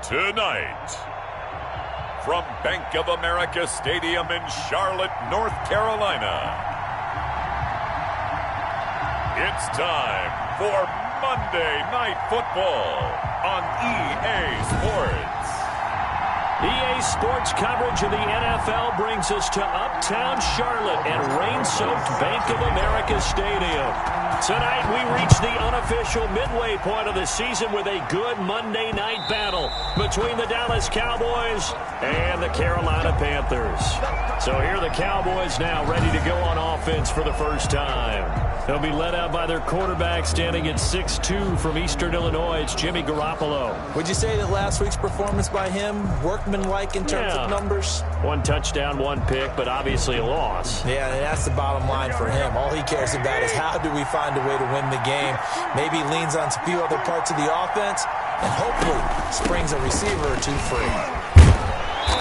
Tonight, from Bank of America Stadium in Charlotte, North Carolina, it's time for Monday Night Football on EA Sports. EA Sports coverage of the NFL brings us to uptown Charlotte and rain-soaked Bank of America Stadium. Tonight we reach the unofficial midway point of the season with a good Monday night battle between the Dallas Cowboys and the Carolina Panthers. So here are the Cowboys now ready to go on offense for the first time. They'll be led out by their quarterback standing at 6'2" from Eastern Illinois. It's Jimmy Garoppolo. Would you say that last week's performance by him, workmanlike in terms of numbers? 1 touchdown, 1 pick, but obviously a loss. Yeah, and that's the bottom line for him. All he cares about is how do we find a way to win the game. Maybe leans on a few other parts of the offense, and hopefully springs a receiver or two free.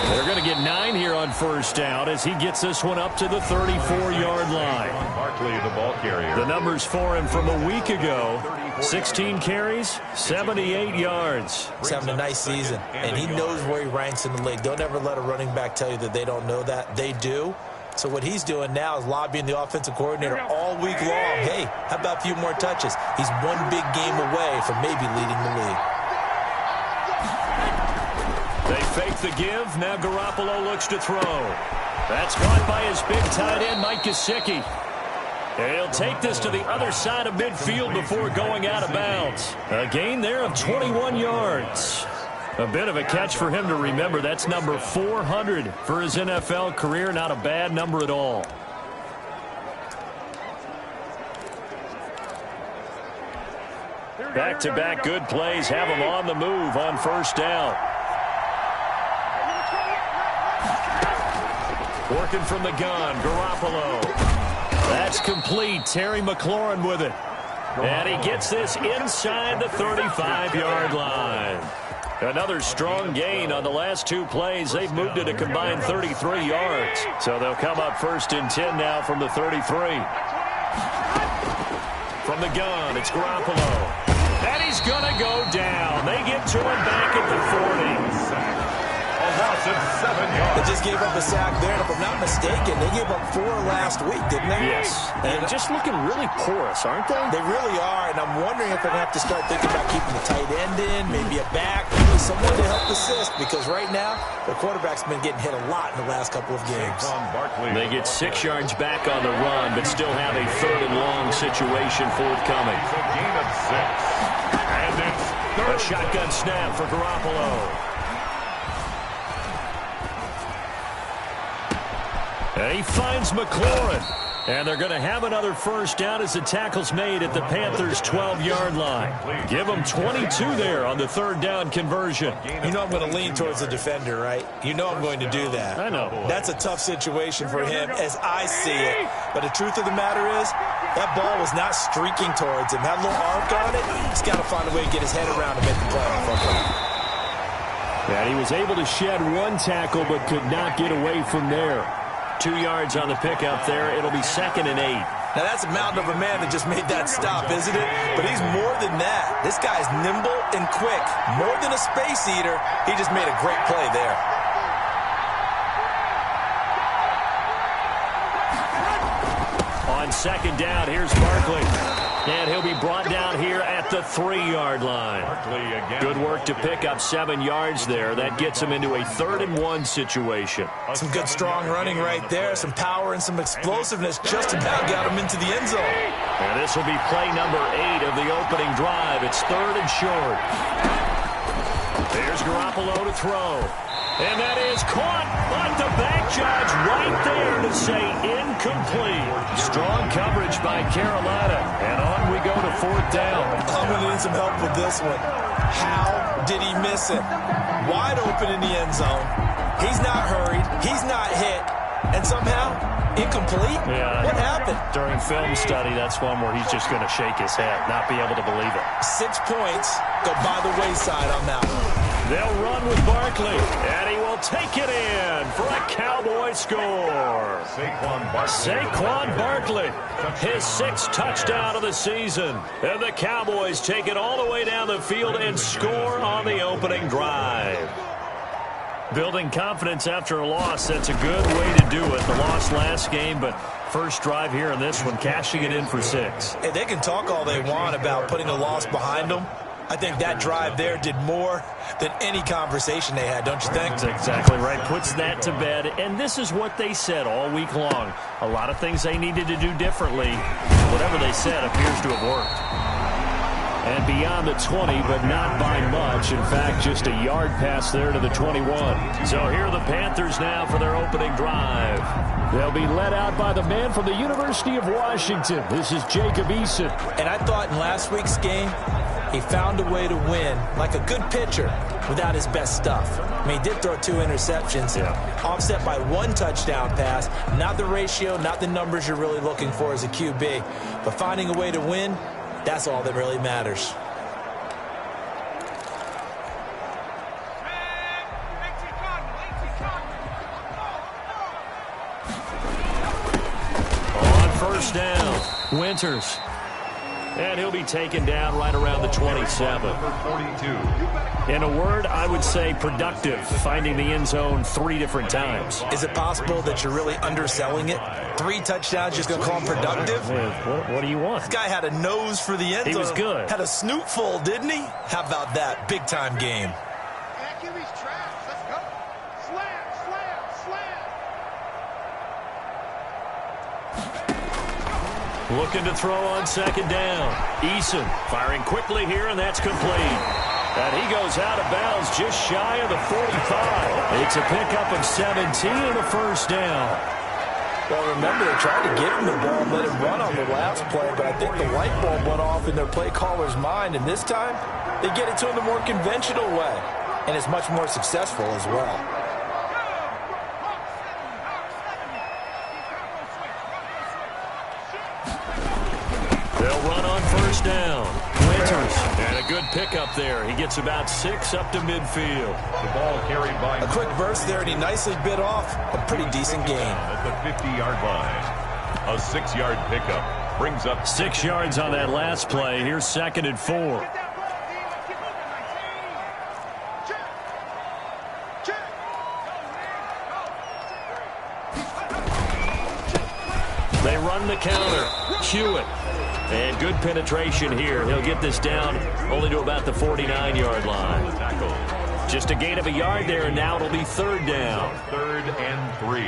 They're going to get 9 here on first down as he gets this one up to the 34-yard line. Barkley, the ball carrier. The numbers for him from a week ago: 16 carries, 78 yards. He's having a nice season, and he knows where he ranks in the league. Don't ever let a running back tell you that they don't know that. They do. So what he's doing now is lobbying the offensive coordinator all week long. Hey, how about a few more touches? He's one big game away from maybe leading the league. They fake the give. Now Garoppolo looks to throw. That's caught by his big tight end, Mike Gesicki. He'll take this to the other side of midfield before going out of bounds. A gain there of 21 yards. A bit of a catch for him to remember. That's number 400 for his NFL career. Not a bad number at all. Back-to-back good plays have him on the move on first down. Working from the gun, Garoppolo. That's complete. Terry McLaurin with it. And he gets this inside the 35-yard line. Another strong gain on the last 2 plays. They've moved it a combined 33 yards. So they'll come up first and 10 now from the 33. From the gun, it's Garoppolo. And he's going to go down. They get to him back at the 40. Loss of 7 yards. They just gave up a sack there, and if I'm not mistaken, they gave up 4 last week, didn't they? Yes. And just looking really porous, aren't they? They really are, and I'm wondering if they're going to have to start thinking about keeping the tight end in, maybe a back, maybe someone to help assist, because right now, the quarterback's been getting hit a lot in the last couple of games. They get 6 yards back on the run, but still have a 3rd and long situation forthcoming. A gain of 6. And it's A shotgun snap for Garoppolo. And he finds McLaurin. And they're going to have another first down as the tackle's made at the Panthers' 12-yard line. Give them 22 there on the 3rd down conversion. You know I'm going to lean towards the defender, right? You know I'm going to do that. I know. That's a tough situation for him as I see it. But the truth of the matter is, that ball was not streaking towards him. Had a little arc on it. He's got to find a way to get his head around and make the play. And he was able to shed 1 tackle but could not get away from there. 2 yards on the pickup there. It'll be 2nd and 8. Now, that's a mountain of a man that just made that stop, isn't it? But he's more than that. This guy's nimble and quick. More than a space eater, he just made a great play there. On 2nd down, here's Barkley. And he'll be brought down here at the 3-yard line. Good work to pick up 7 yards there. That gets him into a 3rd and 1 situation. Some good strong running right there. Some power and some explosiveness just about got him into the end zone. And this will be play number 8 of the opening drive. It's 3rd and short. There's Garoppolo to throw. And that is caught, but the back judge right there to say incomplete. Strong coverage by Carolina. And on we go to 4th down. I'm going to need some help with this one. How did he miss it? Wide open in the end zone. He's not hurried. He's not hit. And somehow, incomplete? Yeah. What happened? During film study, that's one where he's just going to shake his head, not be able to believe it. 6 points go by the wayside on that one. They'll run with Barkley, and he will will take it in for a Cowboy score. Saquon Barkley, his 6th touchdown of the season. And the Cowboys take it all the way down the field and score on the opening drive. Building confidence after a loss, that's a good way to do it. The loss last game, but first drive here in this one, cashing it in for 6. Hey, they can talk all they want about putting a loss behind them. I think that drive there did more than any conversation they had, don't you think? That's exactly right. Puts that to bed. And this is what they said all week long. A lot of things they needed to do differently. Whatever they said appears to have worked. And beyond the 20, but not by much. In fact, just a yard pass there to the 21. So here are the Panthers now for their opening drive. They'll be led out by the man from the University of Washington. This is Jacob Eason. And I thought in last week's game, he found a way to win like a good pitcher without his best stuff. I mean, he did throw 2 interceptions, offset by 1 touchdown pass. Not the ratio, not the numbers you're really looking for as a QB. But finding a way to win, that's all that really matters. On first down, Winters. And he'll be taken down right around the 27. In a word, I would say productive, finding the end zone 3 different times. Is it possible that you're really underselling it? 3 touchdowns, just going to call him productive? What do you want? This guy had a nose for the end zone. He was good. Had a snoot full, didn't he? How about that? Big-time game. Looking to throw on second down. Eason firing quickly here, and that's complete. And he goes out of bounds just shy of the 45. It's a pickup of 17 and a first down. Well, remember, they tried to give him the ball and let him run on the last play, but I think the light bulb went off in their play caller's mind, and this time they get it to him the more conventional way, and it's much more successful as well. They'll run on first down. Winters, and a good pickup there. He gets about 6 up to midfield. The ball carried by a quick burst there, and he nicely bit off a pretty decent gain. At the 50-yard line. A 6-yard pickup brings up 6 yards on that last play. Here's 2nd and 4. They run the counter. Hewitt. And good penetration here. He'll get this down only to about the 49-yard line. Just a gain of a yard there, and now it'll be 3rd down. 3rd and 3.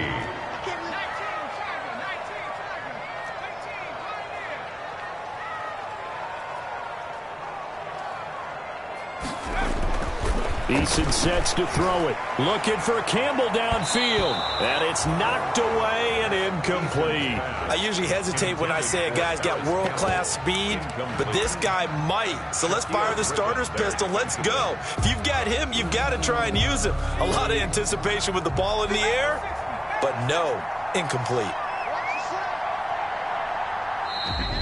Eason sets to throw it. Looking for Campbell downfield. And it's knocked away and incomplete. I usually hesitate when I say a guy's got world-class speed, but this guy might. So let's fire the starter's pistol. Let's go. If you've got him, you've got to try and use him. A lot of anticipation with the ball in the air, but no, incomplete.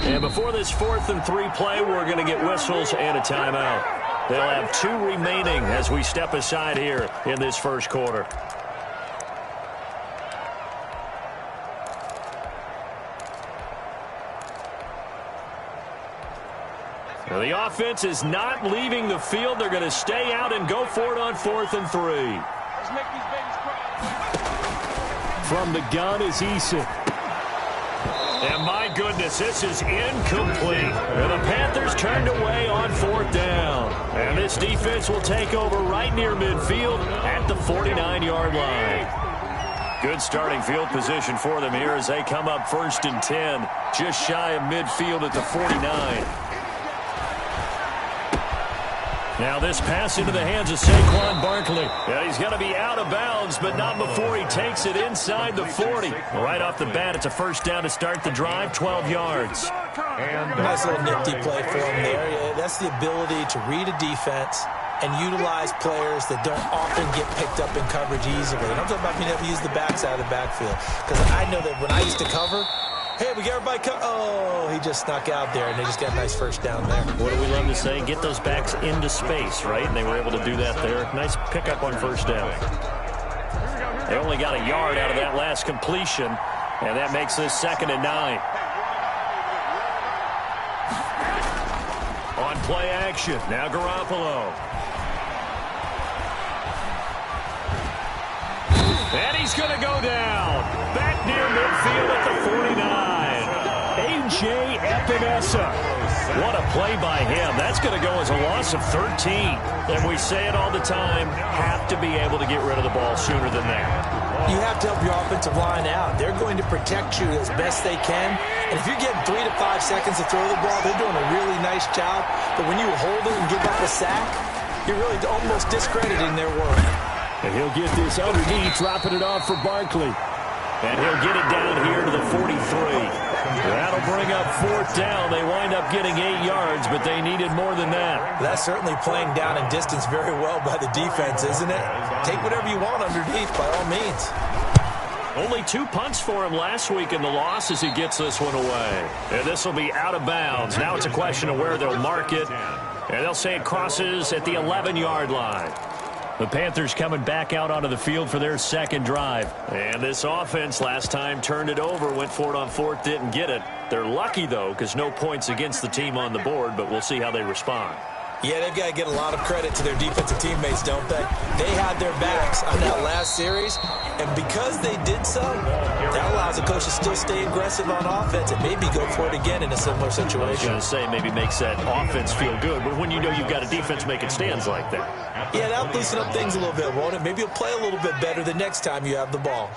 And before this 4th and 3 play, we're going to get whistles and a timeout. They'll have 2 remaining as we step aside here in this first quarter. Now the offense is not leaving the field. They're going to stay out and go for it on 4th and 3. From the gun is Eason. And my goodness, this is incomplete. And the Panthers turned away on 4th down. And this defense will take over right near midfield at the 49-yard line. Good starting field position for them here as they come up 1st and 10, just shy of midfield at the 49. Now this pass into the hands of Saquon Barkley. Yeah, he's going to be out of bounds, but not before he takes it inside the 40. Right off the bat, it's a first down to start the drive, 12 yards. And nice little nifty play for him there. Yeah, that's the ability to read a defense and utilize players that don't often get picked up in coverage easily. And I'm talking about being able to use the backside of the backfield. Because I know that when I used to cover, hey, we got everybody oh, he just snuck out there, and they just got a nice first down there. What do we love to say? Get those backs into space, right? And they were able to do that there. Nice pickup on first down. They only got a yard out of that last completion, and that makes this 2nd and 9. On play action, now Garoppolo. And he's going to go down. Back near midfield at the 49. A.J. Epinesa. What a play by him. That's going to go as a loss of 13. And we say it all the time, have to be able to get rid of the ball sooner than that. You have to help your offensive line out. They're going to protect you as best they can. And if you're getting 3 to 5 seconds to throw the ball, they're doing a really nice job. But when you hold it and give up a sack, you're really almost discrediting their work. And he'll get this underneath, dropping it off for Barkley. And he'll get it down here to the 43. That'll bring up 4th down. They wind up getting 8 yards, but they needed more than that. That's certainly playing down in distance very well by the defense, isn't it? Take whatever you want underneath, by all means. Only 2 punts for him last week in the loss as he gets this one away. And this will be out of bounds. Now it's a question of where they'll mark it. And they'll say it crosses at the 11-yard line. The Panthers coming back out onto the field for their 2nd drive. And this offense last time turned it over, went for it on 4th, didn't get it. They're lucky, though, because no points against the team on the board, but we'll see how they respond. Yeah, they've got to get a lot of credit to their defensive teammates, don't they? They had their backs on that last series, and because they did so, that allows the coach to still stay aggressive on offense and maybe go for it again in a similar situation. I was going to say maybe makes that offense feel good, but when you know you've got a defense making stands like that. Yeah, that'll loosen up things a little bit, won't it? Maybe you'll play a little bit better the next time you have the ball.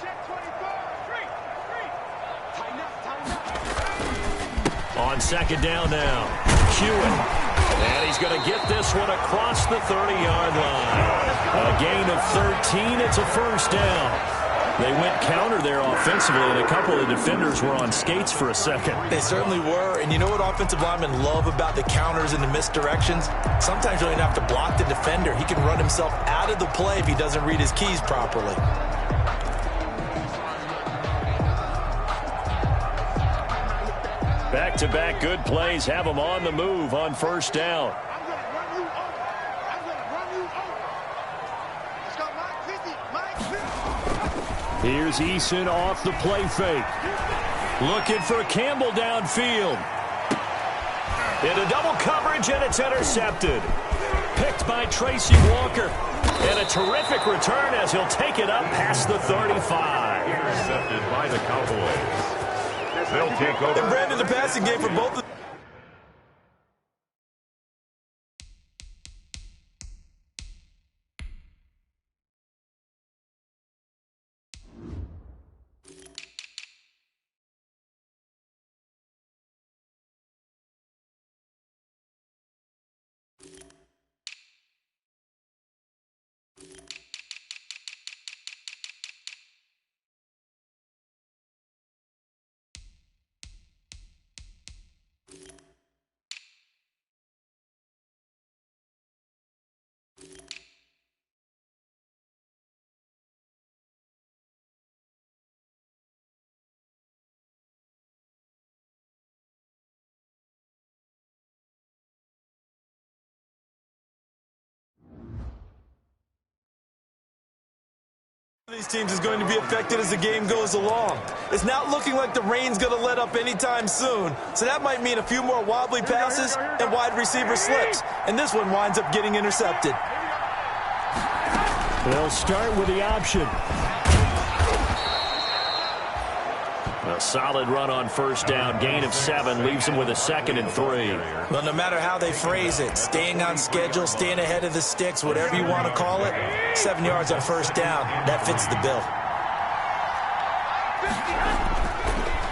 On 2nd down now, Hewitt. And he's going to get this one across the 30-yard line. A gain of 13. It's a 1st down. They went counter there offensively, and a couple of defenders were on skates for a second. They certainly were. And you know what offensive linemen love about the counters and the misdirections? Sometimes you don't even have to block the defender. He can run himself out of the play if he doesn't read his keys properly. Back-to-back good plays have them on the move on 1st down. Here's Eason off the play fake. Looking for Campbell downfield. Into double coverage, and it's intercepted. Picked by Tracy Walker. And a terrific return as he'll take it up past the 35. Intercepted by the Cowboys. They'll take over. And Brandon, the passing game for both of these teams is going to be affected as the game goes along. It's not looking like the rain's going to let up anytime soon, so that might mean a few more wobbly passes and wide receiver slips, and this one winds up getting intercepted. They'll start with the option. A solid run on 1st down, gain of 7, leaves them with a 2nd and 3. Well, no matter how they phrase it, staying on schedule, staying ahead of the sticks, whatever you want to call it, 7 yards on 1st down, that fits the bill.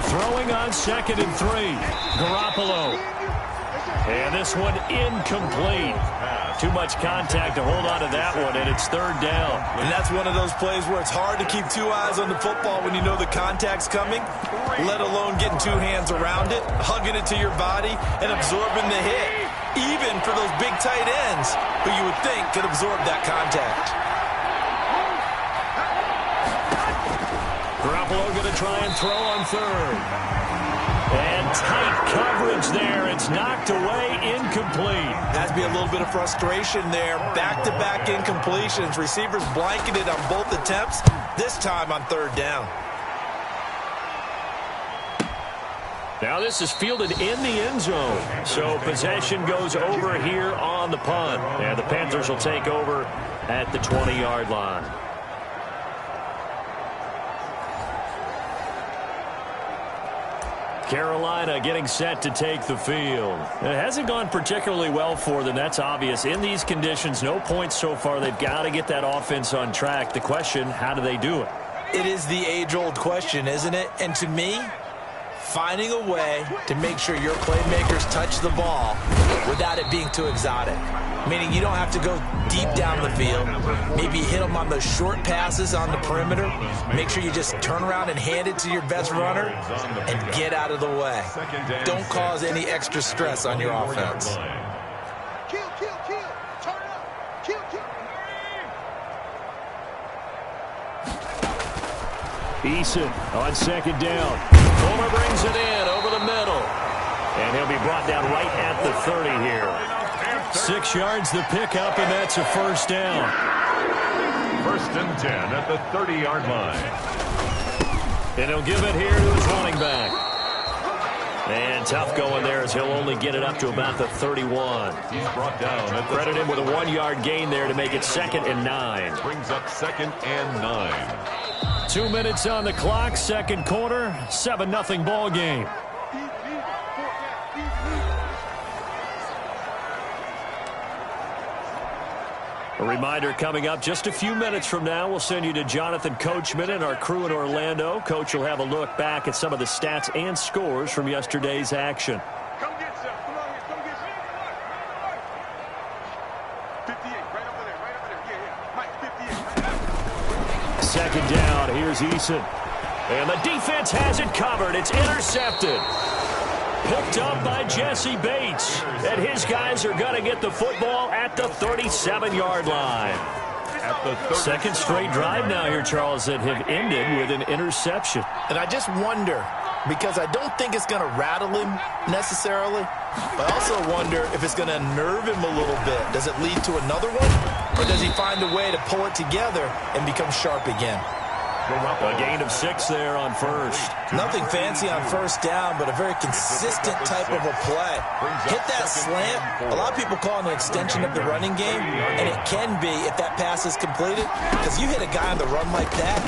Throwing on 2nd and 3, Garoppolo. And this one incomplete. Too much contact to hold on to that one, and it's 3rd down. And that's one of those plays where it's hard to keep 2 eyes on the football when you know the contact's coming, let alone getting 2 hands around it, hugging it to your body, and absorbing the hit, even for those big tight ends who you would think could absorb that contact. Garoppolo going to try and throw on 3rd. And tight coverage there. It's knocked away, incomplete. Has to be a little bit of frustration there. Back-to-back incompletions. Receivers blanketed on both attempts, this time on third down. Now this is fielded in the end zone. So possession goes over here on the punt. And the Panthers will take over at the 20-yard line. Carolina getting set to take the field. It hasn't gone particularly well for them. That's obvious. In these conditions, no points so far. They've got to get that offense on track. The question, how do they do it? It is the age-old question, isn't it? And to me, finding a way to make sure your playmakers touch the ball without it being too exotic. Meaning you don't have to go deep down the field. Maybe hit them on those short passes on the perimeter. Make sure you just turn around and hand it to your best runner and get out of the way. Don't cause any extra stress on your offense. Kill. Turn it up. Kill. Eason on second down. Fuller brings it in over the middle. And he'll be brought down right at the 30 here. 6 yards the pickup, and that's a first down. 1st and 10 at the 30-yard line. And he'll give it here to his running back. And tough going there as he'll only get it up to about the 31. He's brought down at the Credit him with a 1-yard gain there to make it 2nd and 9. Brings up 2nd and 9. 2 minutes on the clock, second quarter, 7-0 ball game. A reminder coming up just a few minutes from now, we'll send you to Jonathan Coachman and our crew in Orlando. Coach will have a look back at some of the stats and scores from yesterday's action. Come get some. Come on here. Come get some. 58, right over there. Yeah. Mike, 58. Second down, here's Eason. And the defense has it covered. It's intercepted. Picked up by Jesse Bates. And his guys are going to get the football at the 37-yard line. Second straight drive now here, Charles, that have ended with an interception. And I just wonder, because I don't think it's going to rattle him necessarily, but I also wonder if it's going to unnerve him a little bit. Does it lead to another one? Or does he find a way to pull it together and become sharp again? A gain of 6 there on first. Nothing fancy on first down, but a very consistent type of a play. Hit that slant. A lot of people call it an extension of the running game, and it can be if that pass is completed, because you hit a guy on the run like that,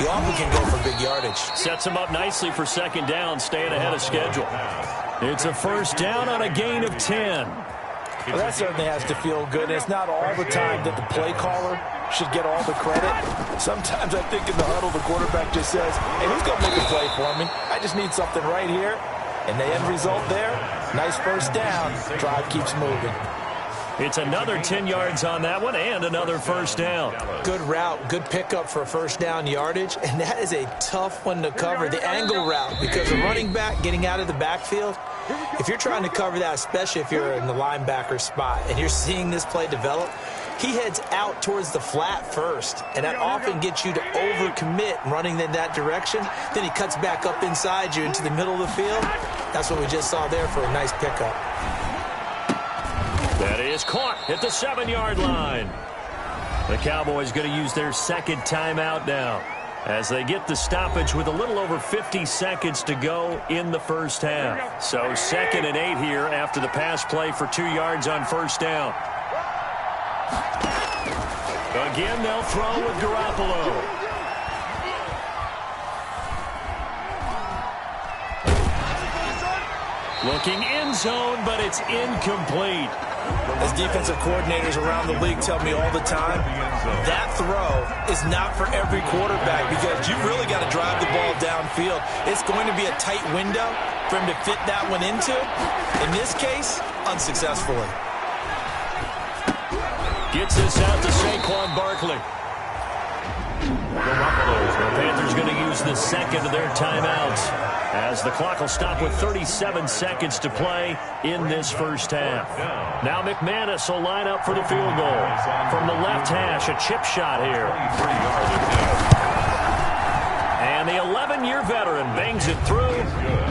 you often can go for big yardage. Sets him up nicely for second down, staying ahead of schedule. It's a first down on a gain of 10. Well, that certainly has to feel good. And it's not all the time that the play caller should get all the credit. Sometimes I think in the huddle, the quarterback just says, hey, who's going to make a play for me? I just need something right here. And the end result there, nice first down. Drive keeps moving. It's another 10 yards on that one and another first down. Good route, good pickup for first down yardage, and that is a tough one to cover, the angle route, because a running back getting out of the backfield, if you're trying to cover that, especially if you're in the linebacker spot and you're seeing this play develop, he heads out towards the flat first, and that often gets you to overcommit running in that direction. Then he cuts back up inside you into the middle of the field. That's what we just saw there for a nice pickup. That is caught at the 7-yard line. The Cowboys going to use their second timeout now as they get the stoppage with a little over 50 seconds to go in the first half. So 2nd and 8 here after the pass play for 2 yards on first down. Again, they'll throw with Garoppolo. Looking end zone, but it's incomplete. As defensive coordinators around the league tell me all the time, that throw is not for every quarterback because you really got to drive the ball downfield. It's going to be a tight window for him to fit that one into. In this case, unsuccessfully. Gets this out to Saquon Barkley. The Panthers going to use the second of their timeouts as the clock will stop with 37 seconds to play in this first half. Now McManus will line up for the field goal. From the left hash, a chip shot here. And the 11 one-year veteran bangs it through,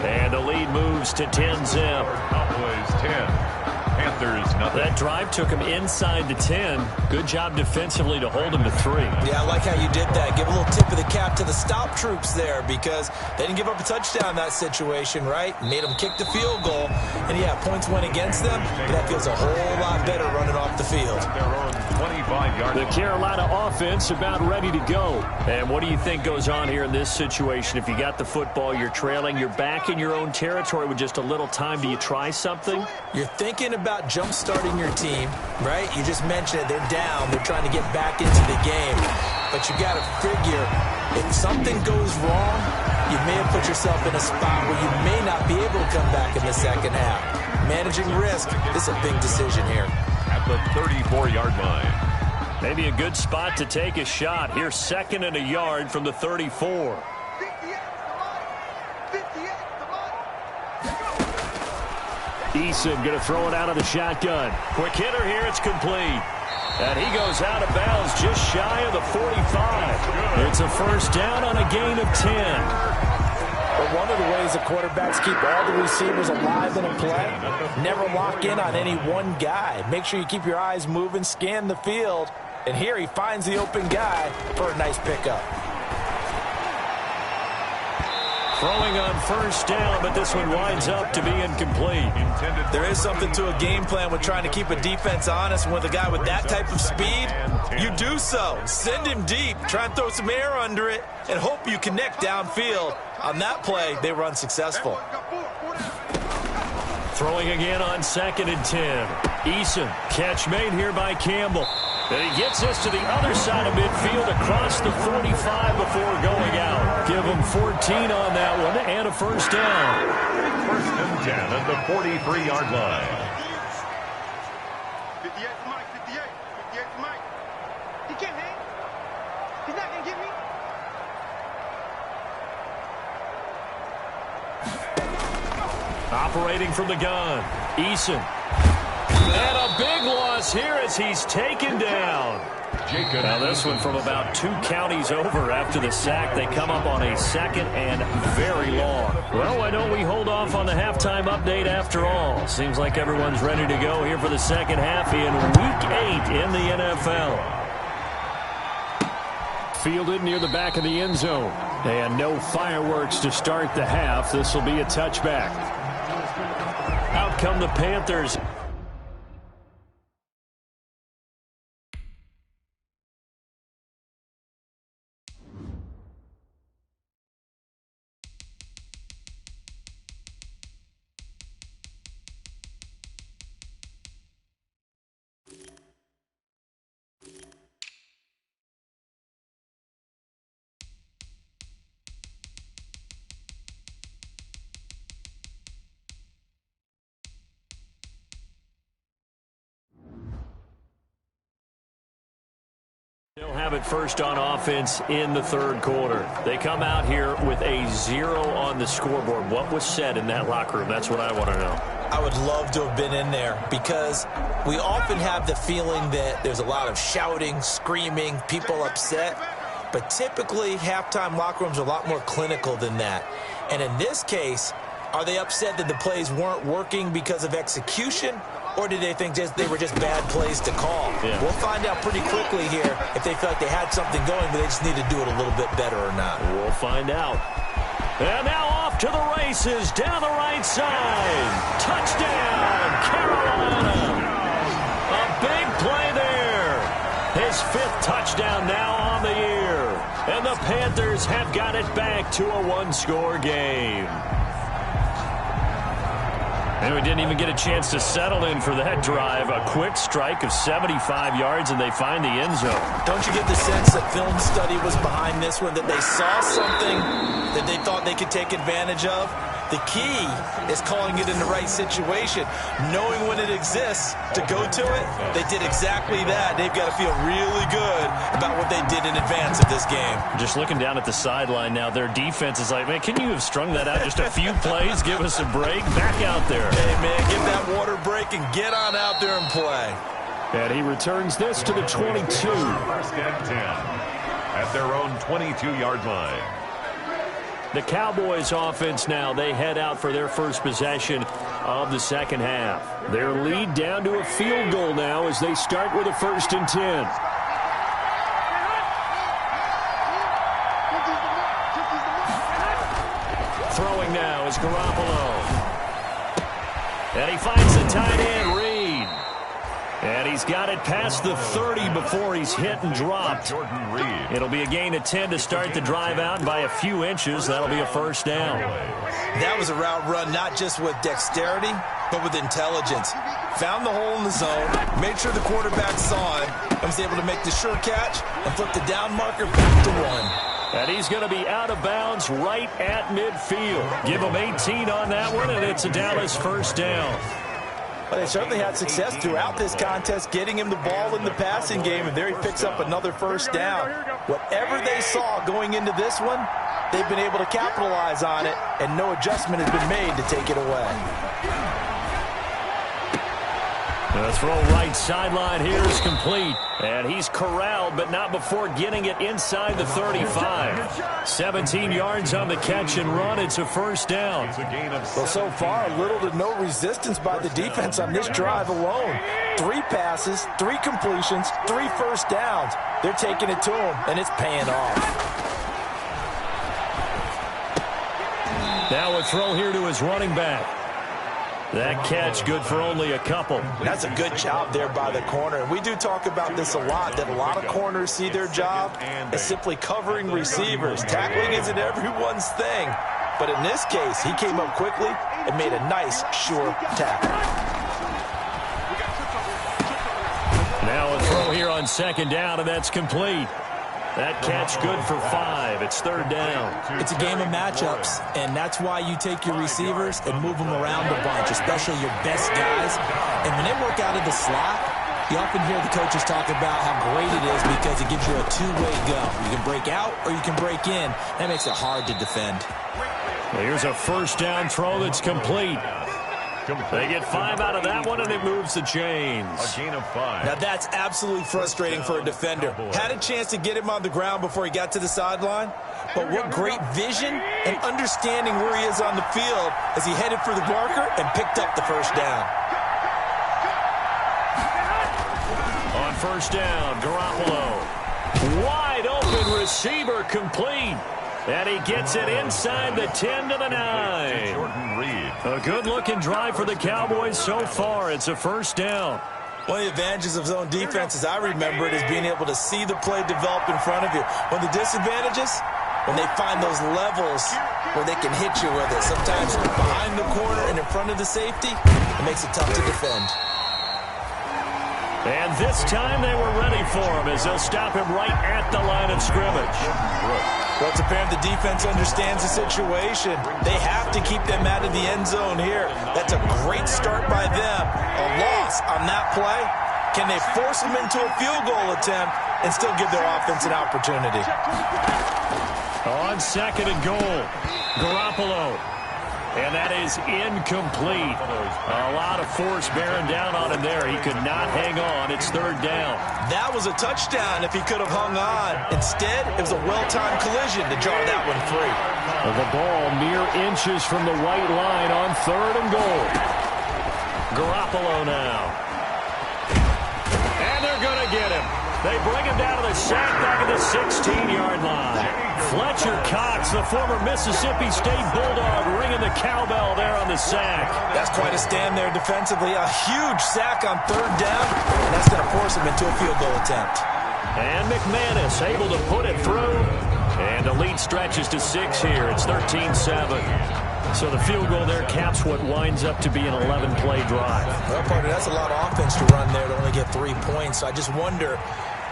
and the lead moves to 10-zip. Cowboys 10. Panthers nothing. That drive took him inside the 10. Good job defensively to hold him to 3. Yeah, I like how you did that. Give a little tip of the cap to the stop troops there because they didn't give up a touchdown in that situation, right? Made them kick the field goal. And, yeah, points went against them, but that feels a whole lot better running off the field. Their own 25-yard The Carolina offense about ready to go. And what do you think goes on here in this situation? If you got the football, you're trailing, you're back in your own territory with just a little time. Do you try something? You're thinking about jump-starting your team, right? You just mentioned it. They're down. They're trying to get back into the game. But you got to figure if something goes wrong, you may have put yourself in a spot where you may not be able to come back in the second half. Managing risk, this is a big decision here. at the 34-yard line. Maybe a good spot to take a shot. Here's 2nd and a yard from the 34. Eason going to throw it out of the shotgun. Quick hitter here. It's complete. And he goes out of bounds just shy of the 45. It's a first down on a gain of 10. But one of the ways the quarterbacks keep all the receivers alive in a play, never lock in on any one guy. Make sure you keep your eyes moving, scan the field. And here he finds the open guy for a nice pickup. Throwing on first down, but this one winds up to be incomplete. There is something to a game plan with trying to keep a defense honest. And with a guy with that type of speed, you do so. Send him deep. Try and throw some air under it and hope you connect downfield. On that play, they were unsuccessful. Throwing again on 2nd and 10. Eason, catch made here by Campbell. And he gets this to the other side of midfield across the 45 before going out. Give him 14 on that one and a first down. 1st and 10 at the 43-yard line. 58 to Mike, 58. 58 to Mike. He can't hang. He's not going to get me. Operating from the gun. Eason. And a big loss here as he's taken down. Now this one from about 2 counties over after the sack. They come up on a 2nd and very long. Well, why don't we hold off on the halftime update after all? Seems like everyone's ready to go here for the second half in Week 8 in the NFL. Fielded near the back of the end zone. And no fireworks to start the half. This will be a touchback. Out come the Panthers. They'll have it first on offense in the 3rd quarter. They come out here with a 0 on the scoreboard. What was said in that locker room? That's what I want to know. I would love to have been in there because we often have the feeling that there's a lot of shouting, screaming, people upset. But typically, halftime locker rooms are a lot more clinical than that. And in this case, are they upset that the plays weren't working because of execution? Or did they think they were just bad plays to call? Yeah. We'll find out pretty quickly here if they feel like they had something going, but they just need to do it a little bit better or not. We'll find out. And now off to the races down the right side. Touchdown, Carolina. A big play there. His 5th touchdown now on the year. And the Panthers have got it back to a 1-score game. And we didn't even get a chance to settle in for that drive. A quick strike of 75 yards, and they find the end zone. Don't you get the sense that film study was behind this one, that they saw something that they thought they could take advantage of? The key is calling it in the right situation, knowing when it exists to go to it. They did exactly that. They've got to feel really good about what they did in advance of this game. Just looking down at the sideline now, their defense is like, man, can you have strung that out just a few plays? Give us a break. Back out there. Hey, man, give that water break and get on out there and play. And he returns this to the 22. 1st and 10 at their own 22-yard line. The Cowboys offense now, they head out for their first possession of the second half. Their lead down to a field goal now as they start with a 1st and 10. Throwing now is Garoppolo. And he finds the tight end, Reed. And he's got it past the 30 before he's hit and dropped. It'll be a gain of 10 to start the drive out, and by a few inches, that'll be a 1st down. That was a route run not just with dexterity, but with intelligence. Found the hole in the zone, made sure the quarterback saw him, and was able to make the sure catch and flip the down marker back to 1. And he's going to be out of bounds right at midfield. Give him 18 on that one, and it's a Dallas 1st down. But they certainly had success throughout this contest, getting him the ball in the passing game, and there he picks up another 1st down. Whatever they saw going into this one, they've been able to capitalize on it, and no adjustment has been made to take it away. The throw right sideline here is complete. And he's corralled, but not before getting it inside the 35. 17 yards on the catch and run. It's a 1st down. Well, so far, little to no resistance by the defense on this drive alone. 3 passes, 3 completions, 3 1st downs. They're taking it to him, and it's paying off. Now a throw here to his running back. That catch good for only a couple. That's a good job there by the corner. And we do talk about this a lot, that a lot of corners see their job as simply covering receivers. Tackling isn't everyone's thing. But in this case, he came up quickly and made a nice, sure tackle. Now a throw here on 2nd down, and that's complete. That catch good for 5. It's 3rd down. It's a game of matchups, and that's why you take your receivers and move them around a bunch, especially your best guys. And when they work out of the slot, you often hear the coaches talk about how great it is because it gives you a two-way go. You can break out or you can break in. That makes it hard to defend. Well, here's a 1st down throw that's complete. They get 5 out of that one, and it moves the chains. A gain of 5. Now, that's absolutely frustrating for a defender. Had a chance to get him on the ground before he got to the sideline, but what great vision and understanding where he is on the field as he headed for the marker and picked up the 1st down. On 1st down, Garoppolo. Wide open receiver complete. And he gets it inside the 10 to the 9. A good-looking drive for the Cowboys so far. It's a 1st down. One of the advantages of zone defense, as I remember it, is being able to see the play develop in front of you. One of the disadvantages, when they find those levels where they can hit you with it. Sometimes behind the corner and in front of the safety, it makes it tough to defend. And this time they were ready for him as they'll stop him right at the line of scrimmage. Well, it's apparent the defense understands the situation. They have to keep them out of the end zone here. That's a great start by them. A loss on that play. Can they force them into a field goal attempt and still give their offense an opportunity? On 2nd and goal, Garoppolo. And that is incomplete. A lot of force bearing down on him there. He could not hang on. It's 3rd down. That was a touchdown if he could have hung on. Instead, it was a well-timed collision to jar that one free. The ball mere inches from the white line on 3rd and goal. Garoppolo now. And they're going to get him. They bring him down to the sack back at the 16-yard line. Fletcher Cox, the former Mississippi State Bulldog, ringing the cowbell there on the sack. That's quite a stand there defensively. A huge sack on 3rd down, and that's going to force him into a field goal attempt. And McManus able to put it through. And the lead stretches to 6 here. It's 13-7. So the field goal there caps what winds up to be an 11-play drive. Well, partner, that's a lot of offense to run there to only get 3 points. So I just wonder,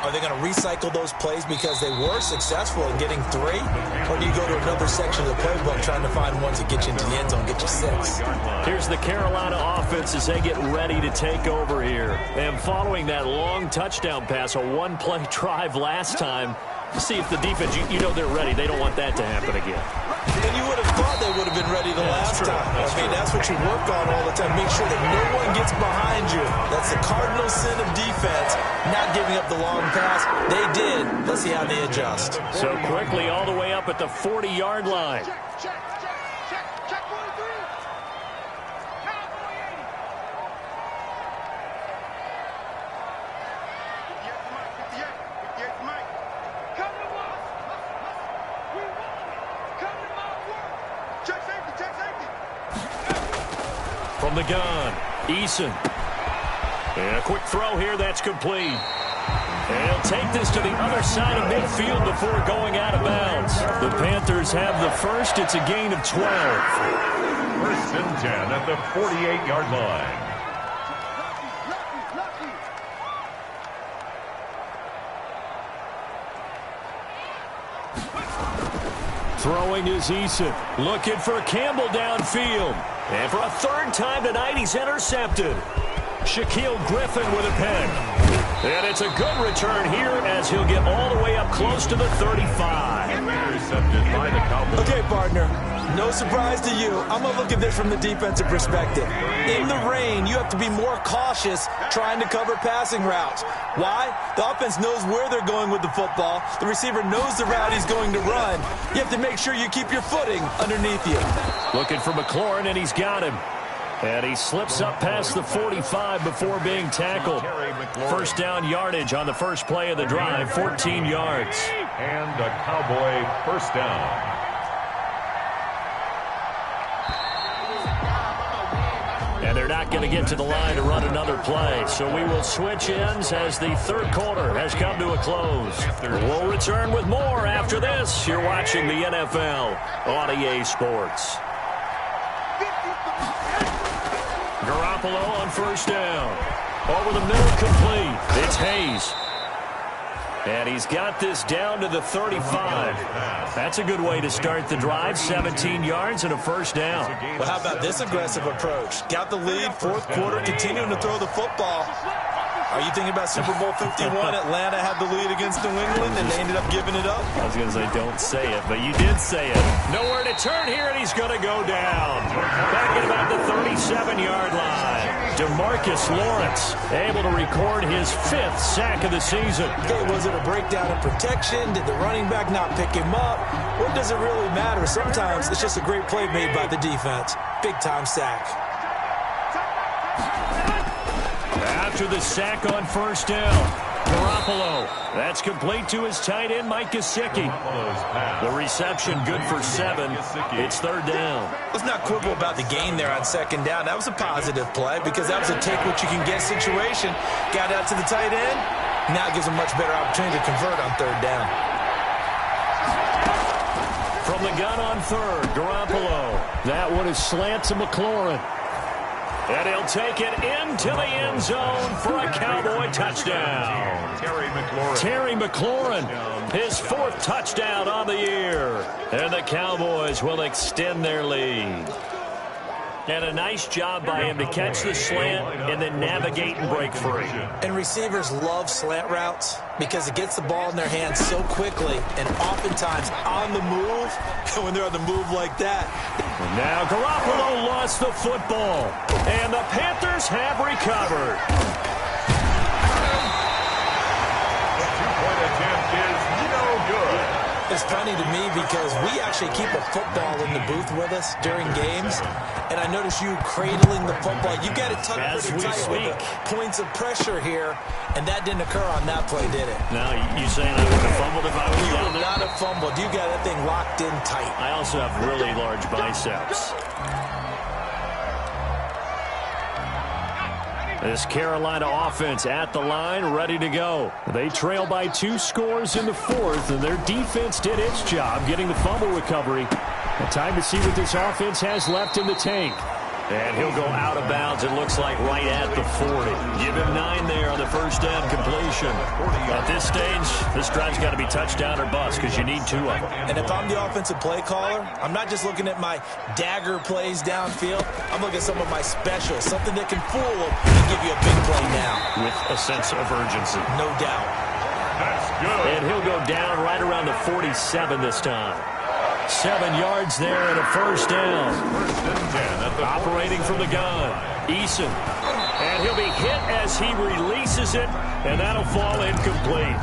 are they going to recycle those plays because they were successful in getting 3? Or do you go to another section of the playbook trying to find ones that get you into the end zone, get you 6? Here's the Carolina offense as they get ready to take over here. And following that long touchdown pass, a 1-play drive last time, see if the defense, you know they're ready. They don't want that to happen again. And you would have thought they would have been ready the last time. I mean, that's what what you work on all the time. Make sure that no one gets behind you. That's the cardinal sin of defense, not giving up the long pass. They did. Let's see how they adjust. So quickly all the way up at the 40-yard line. Check 43. Cowboy 80. 58 to Mike. Come to us. We want it. Come to my work. Check safety. From the gun, Eason. And a quick throw here, that's complete. And he'll take this to the other side of midfield before going out of bounds. The Panthers have the first. It's a gain of 12. First and 10 at the 48-yard line. Throwing is Eason. Looking for Campbell downfield. And for a third time tonight, he's intercepted. Shaquille Griffin with a pen. And it's a good return here as he'll get all the way up close to the 35. Intercepted by the Cowboys. Okay, partner, no surprise to you. I'm going to look at this from the defensive perspective. In the rain, you have to be more cautious trying to cover passing routes. Why? The offense knows where they're going with the football. The receiver knows the route he's going to run. You have to make sure you keep your footing underneath you. Looking for McLaurin, and he's got him. And he slips up past the 45 before being tackled. First down yardage on the first play of the drive, 14 yards. And a Cowboy first down. And they're not going to get to the line to run another play. So we will switch ends as the third quarter has come to a close. We'll return with more after this. You're watching the NFL on EA Sports. Garoppolo on first down. Over the middle, complete. It's Hayes. And he's got this down to the 35. That's a good way to start the drive. 17 yards and a first down. Well, how about this aggressive approach? Got the lead, fourth quarter, continuing to throw the football. Are you thinking about Super Bowl 51? Atlanta had the lead against New England, and they ended up giving it up. I was going to say, don't say it, but you did say it. Nowhere to turn here, and he's going to go down. Back at about the 37-yard line. DeMarcus Lawrence able to record his 5th sack of the season. Okay, was it a breakdown in protection? Did the running back not pick him up? What does it really matter? Sometimes it's just a great play made by the defense. Big-time sack. After the sack on first down, Garoppolo. That's complete to his tight end, Mike Gesicki. The reception good for 7. It's third down. Let's not quibble about the gain there on second down. That was a positive play because that was a take-what-you-can-get situation. Got out to the tight end. Now it gives him a much better opportunity to convert on third down. From the gun on third, Garoppolo. That one is slant to McLaurin. And he'll take it into the end zone for a Cowboy touchdown. Terry McLaurin, his 4th touchdown on the year. And the Cowboys will extend their lead. And a nice job by him to catch the slant and then navigate and break free. And receivers love slant routes because it gets the ball in their hands so quickly and oftentimes on the move. And when they're on the move like that. Now Garoppolo lost the football. And the Panthers have recovered. The two-point attempt is no good. It's funny to me because we actually keep a football in the booth with us during games. And I notice you cradling the football. You got it tucked pretty tight with the points of pressure here. And that didn't occur on that play, did it? Now, you saying I would have fumbled if I was down there? Not a fumble. You got that thing locked in tight. I also have really large biceps. This Carolina offense at the line, ready to go. They trail by 2 scores in the 4th, and their defense did its job getting the fumble recovery. And time to see what this offense has left in the tank. And he'll go out of bounds, it looks like, right at the 40. Give him 9 there on the first down completion. At this stage, this drive's got to be touchdown or bust because you need 2 of them. And if I'm the offensive play caller, I'm not just looking at my dagger plays downfield. I'm looking at some of my specials, something that can fool them and give you a big play now. With a sense of urgency. No doubt. That's good. And he'll go down right around the 47 this time. 7 yards there and a first down. Operating from the gun, Eason. And he'll be hit as he releases it, and that'll fall incomplete.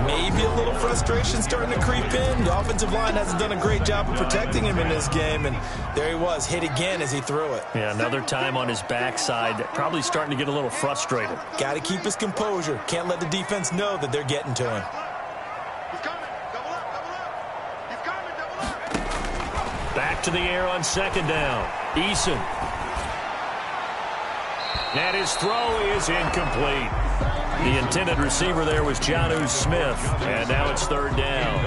Maybe a little frustration starting to creep in. The offensive line hasn't done a great job of protecting him in this game, and there he was, hit again as he threw it. Yeah, another time on his backside, probably starting to get a little frustrated. Got to keep his composure. Can't let the defense know that they're getting to him. He's coming. Double up, double up. He's coming, double up. Back to the air on second down. Eason. And his throw is incomplete. The intended receiver there was Jonnu Smith, and now it's third down.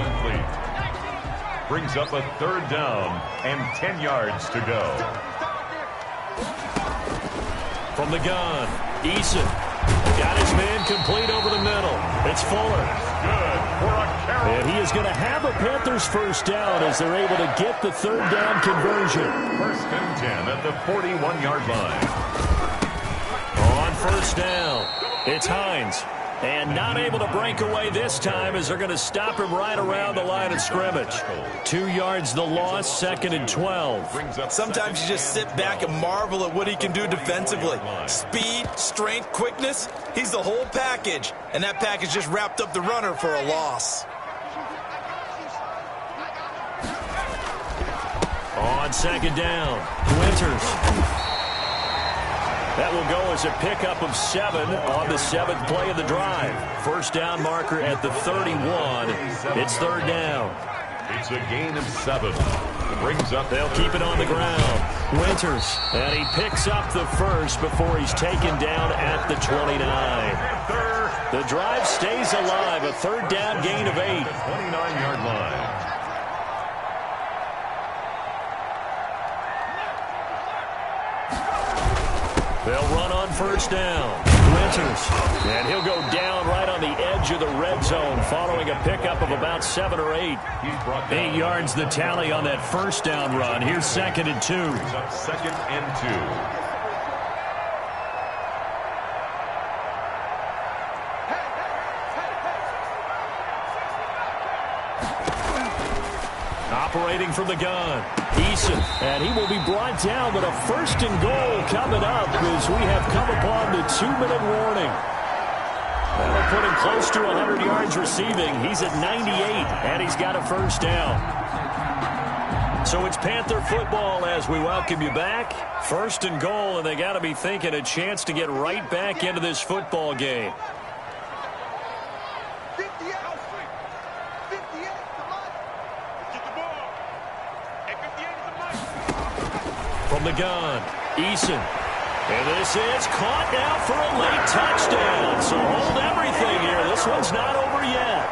Brings up a third down and 10 yards to go. From the gun, Eason. Got his man complete over the middle. It's Fuller. Good for a carry. And he is going to have a Panthers first down as they're able to get the third down conversion. First and 10 at the 41-yard line. On first down, it's Hines. And not able to break away this time as they're going to stop him right around the line of scrimmage. 2 yards the loss, second and 12. Sometimes you just sit back and marvel at what he can do defensively. Speed, strength, quickness, he's the whole package. And that package just wrapped up the runner for a loss. On second down, Winters. That will go as a pickup of 7 on the 7th play of the drive. First down marker at the 31. It's third down. It's a gain of 7. Brings up. They'll keep it on the ground. Winters. And he picks up the first before he's taken down at the 29. The drive stays alive. A third down gain of 8. 29-yard line. They'll run on first down. Winters. And he'll go down right on the edge of the red zone following a pickup of about 7 or 8. 8 yards the tally on that first down run. Here's second and 2. Second and 2. Operating from the gun, Eason, and he will be brought down, but a first and goal coming up as we have come upon the 2-minute warning. That'll put him close to 100 yards receiving. He's at 98, and he's got a first down. So it's Panther football as we welcome you back. First and goal, and they got to be thinking a chance to get right back into this football game. From the gun, Eason. And this is caught now for a late touchdown. So hold everything here. This one's not over yet.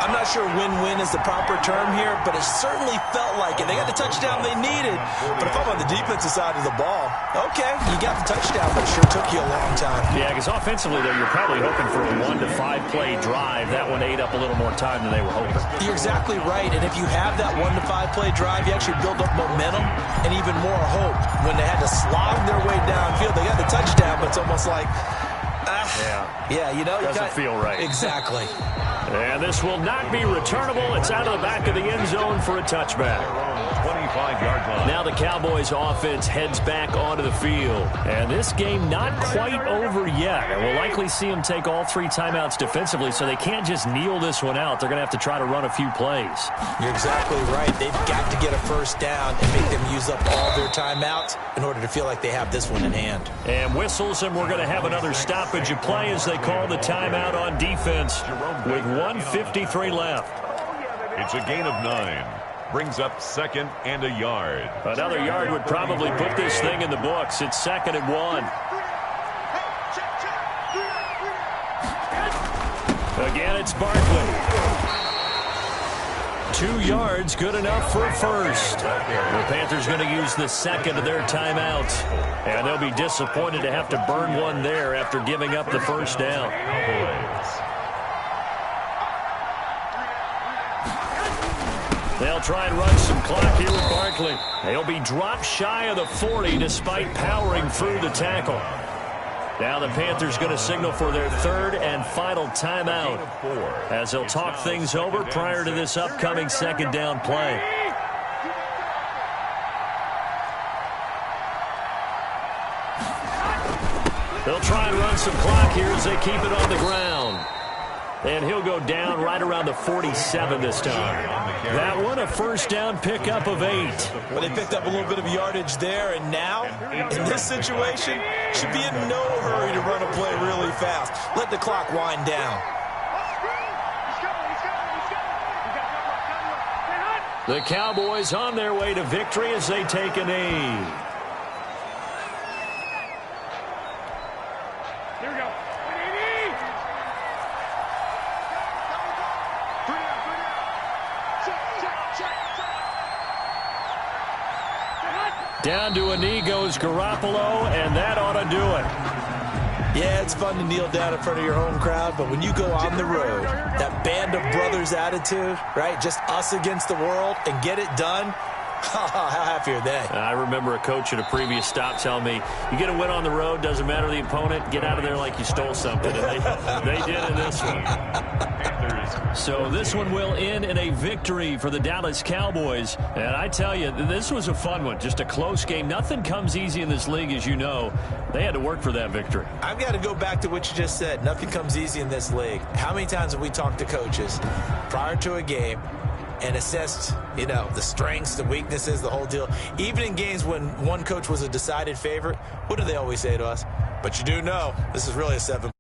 I'm not sure win-win is the proper term here, but it certainly felt like it. They got the touchdown they needed, but if I'm on the defensive side of the ball, okay, you got the touchdown, but it sure took you a long time. Yeah, because offensively, though, you're probably hoping for a 1 to 5 play drive. That one ate up a little more time than they were hoping. You're exactly right, and if you have that 1 to 5 play drive, you actually build up momentum and even more hope. When they had to slog their way downfield, they got the touchdown, but it's almost like, yeah, you know, doesn't feel right. Exactly. And this will not be returnable. It's out of the back of the end zone for a touchback. 25-yard line. Now the Cowboys offense heads back onto the field. And this game not quite over yet. And we'll likely see them take all 3 timeouts defensively, so they can't just kneel this one out. They're going to have to try to run a few plays. You're exactly right. They've got to get a first down and make them use up all their timeouts in order to feel like they have this one in hand. And whistles, and we're going to have another stoppage of play as they call the timeout on defense with 1:53 left. It's a gain of 9. Brings up second and a yard. Another yard would probably put this thing in the books. It's second and 1. Again, it's Barkley. 2 yards, good enough for a first. The Panthers going to use the second of their timeouts. And they'll be disappointed to have to burn one there after giving up the first down. They'll try and run some clock here with Barkley. They'll be dropped shy of the 40 despite powering through the tackle. Now the Panthers going to signal for their third and final timeout as they'll talk things over prior to this upcoming second down play. They'll try and run some clock here as they keep it on the ground. And he'll go down right around the 47 this time. That one, a first down pickup of 8. Well, they picked up a little bit of yardage there, and now, in this situation, should be in no hurry to run a play really fast. Let the clock wind down. The Cowboys on their way to victory as they take a knee. Here we go. Down to a knee goes Garoppolo, and that ought to do it. Yeah, it's fun to kneel down in front of your home crowd, but when you go on the road, that band of brothers attitude, right, just us against the world, and get it done, how happy are they? I remember a coach at a previous stop telling me, you get a win on the road, doesn't matter the opponent, get out of there like you stole something. And they did in this one. So this one will end in a victory for the Dallas Cowboys. And I tell you, this was a fun one, just a close game. Nothing comes easy in this league, as you know. They had to work for that victory. I've got to go back to what you just said. Nothing comes easy in this league. How many times have we talked to coaches prior to a game and assessed, you know, the strengths, the weaknesses, the whole deal? Even in games when one coach was a decided favorite, what do they always say to us? But you do know this is really a 7